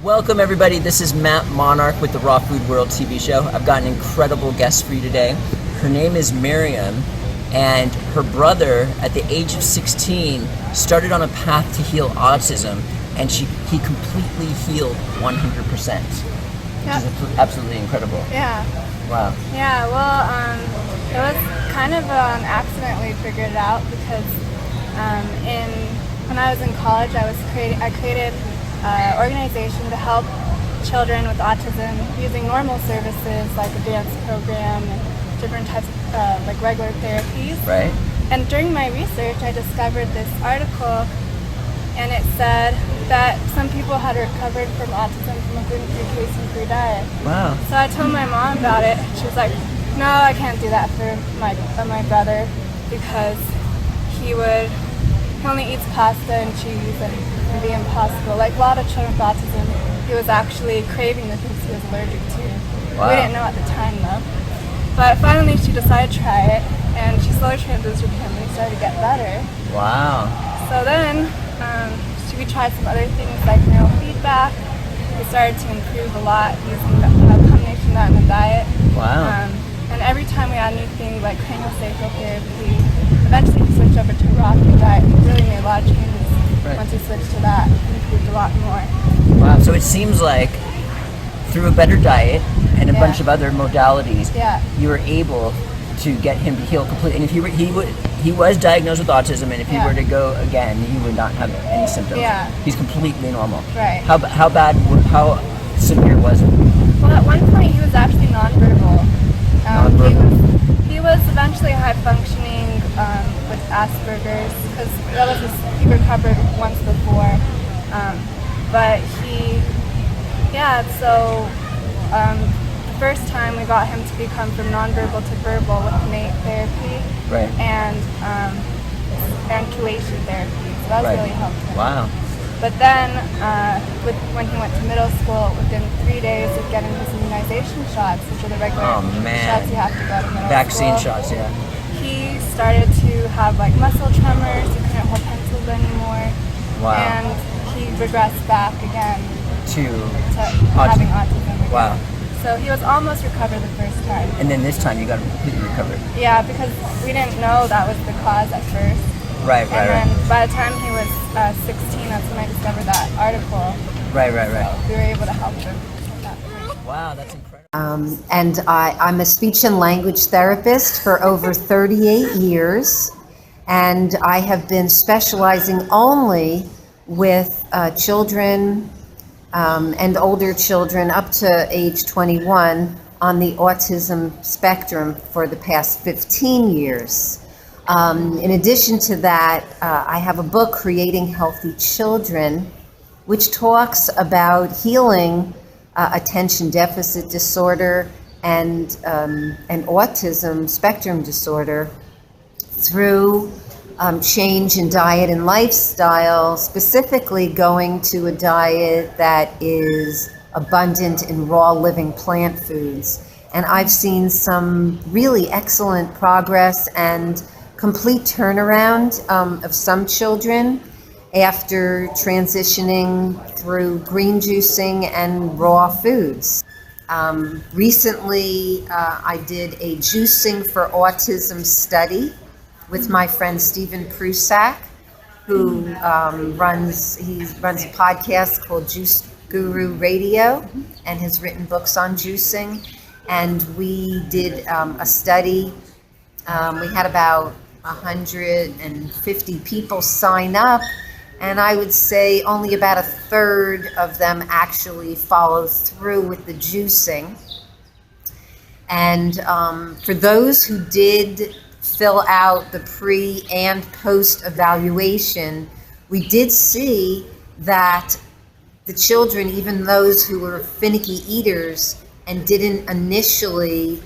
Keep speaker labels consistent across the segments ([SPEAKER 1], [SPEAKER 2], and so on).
[SPEAKER 1] Welcome everybody, this is Matt Monarch with the Raw Food World TV show. I've got an incredible guest for you today. Her name is Miriam, and her brother, at the age of 16, started on a path to heal autism, and he completely healed 100%.
[SPEAKER 2] Yep.
[SPEAKER 1] Which is absolutely incredible.
[SPEAKER 2] Yeah.
[SPEAKER 1] Wow.
[SPEAKER 2] Yeah, well, it was kind of an accident we figured it out because when I was in college, I created an organization to help children with autism using normal services like a dance program and different types of like regular therapies.
[SPEAKER 1] Right.
[SPEAKER 2] And during my research, I discovered this article, and it said that some people had recovered from autism from a gluten-free, casein-free diet.
[SPEAKER 1] Wow.
[SPEAKER 2] So I told my mom about it. She was like, "No, I can't do that for my brother because he only eats pasta and cheese, and it'd be impossible." Like a lot of children with autism, he was actually craving the things he was allergic to.
[SPEAKER 1] Wow.
[SPEAKER 2] We didn't know at the time though. But finally, she decided to try it, and she slowly transitioned him, and he started to get better.
[SPEAKER 1] Wow.
[SPEAKER 2] So then we tried some other things like neurofeedback. We started to improve a lot using the combination of that in the diet.
[SPEAKER 1] Wow.
[SPEAKER 2] And every time we add new things like craniosacral therapy, eventually we switched over to raw food diet. We really made a lot of changes.
[SPEAKER 1] Right.
[SPEAKER 2] Once we switched to that, it improved a lot more.
[SPEAKER 1] Wow. So it seems like through a better diet and a bunch of other modalities, you were able to get him to heal completely. And if he was diagnosed with autism, and if he were to go again, he would not have any symptoms.
[SPEAKER 2] Yeah.
[SPEAKER 1] He's completely normal.
[SPEAKER 2] Right.
[SPEAKER 1] How severe was it?
[SPEAKER 2] Well, at one point he was actually nonverbal. He was eventually high functioning with Asperger's because he recovered once before. The first time we got him to become from nonverbal to verbal with NATE therapy,
[SPEAKER 1] right,
[SPEAKER 2] and chelation therapy. So that was really helpful.
[SPEAKER 1] Wow.
[SPEAKER 2] But then, when he went to middle school, within 3 days of getting his immunization shots, which are the regular shots you have to go to middle school.
[SPEAKER 1] Vaccine shots, yeah.
[SPEAKER 2] He started to have like muscle tremors. He couldn't hold pencils anymore.
[SPEAKER 1] Wow.
[SPEAKER 2] And he regressed back again
[SPEAKER 1] to
[SPEAKER 2] having autism again.
[SPEAKER 1] Wow.
[SPEAKER 2] So he was almost recovered the first time.
[SPEAKER 1] And then this time you got him completely recovered.
[SPEAKER 2] Yeah, because we didn't know that was the cause at first.
[SPEAKER 1] Right.
[SPEAKER 2] And then by the time he was 16, that's when I discovered that article.
[SPEAKER 1] Right.
[SPEAKER 2] So we were able to help him at that point.
[SPEAKER 1] Wow, that's incredible.
[SPEAKER 3] And I'm a speech and language therapist for over 38 years, and I have been specializing only with children and older children up to age 21 on the autism spectrum for the past 15 years. In addition to that, I have a book, Creating Healthy Children, which talks about healing attention deficit disorder and autism spectrum disorder through change in diet and lifestyle, specifically going to a diet that is abundant in raw living plant foods. And I've seen some really excellent progress and complete turnaround of some children after transitioning through green juicing and raw foods. Recently, I did a juicing for autism study with my friend Stephen Prusak, who runs a podcast called Juice Guru Radio, and has written books on juicing. And we did a study. We had about 150 people sign up, and I would say only about a third of them actually followed through with the juicing. And for those who did fill out the pre and post evaluation, we did see that the children, even those who were finicky eaters and didn't initially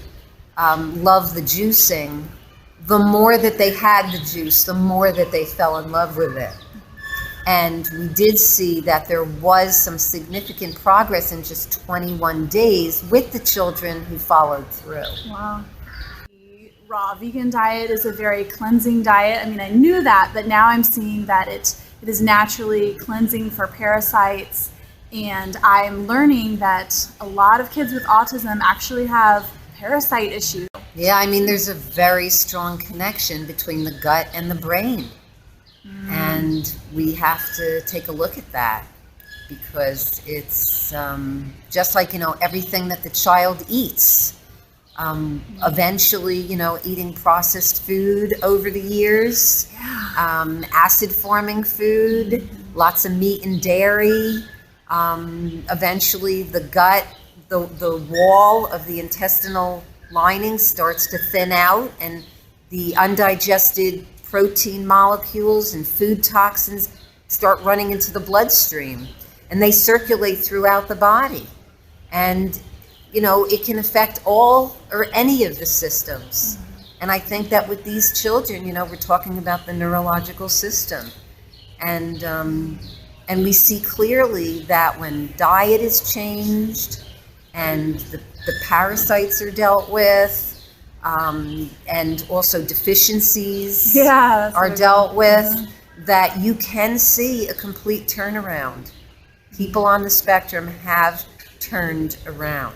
[SPEAKER 3] love the juicing, the more that they had the juice, the more that they fell in love with it. And we did see that there was some significant progress in just 21 days with the children who followed through.
[SPEAKER 4] Wow. The raw vegan diet is a very cleansing diet. I mean, I knew that, but now I'm seeing that it is naturally cleansing for parasites And I'm learning that a lot of kids with autism actually have parasite issues.
[SPEAKER 3] Yeah, I mean, there's a very strong connection between the gut and the brain. And we have to take a look at that, because it's just like, everything that the child eats. Eventually, eating processed food over the years, acid-forming food, lots of meat and dairy. Eventually, the gut, the wall of the intestinal lining starts to thin out, and the undigested protein molecules and food toxins start running into the bloodstream, and they circulate throughout the body. And it can affect all or any of the systems. And I think that with these children, we're talking about the neurological system. And we see clearly that when diet is changed and the parasites are dealt with, and also deficiencies are dealt with, that you can see a complete turnaround. People on the spectrum have turned around.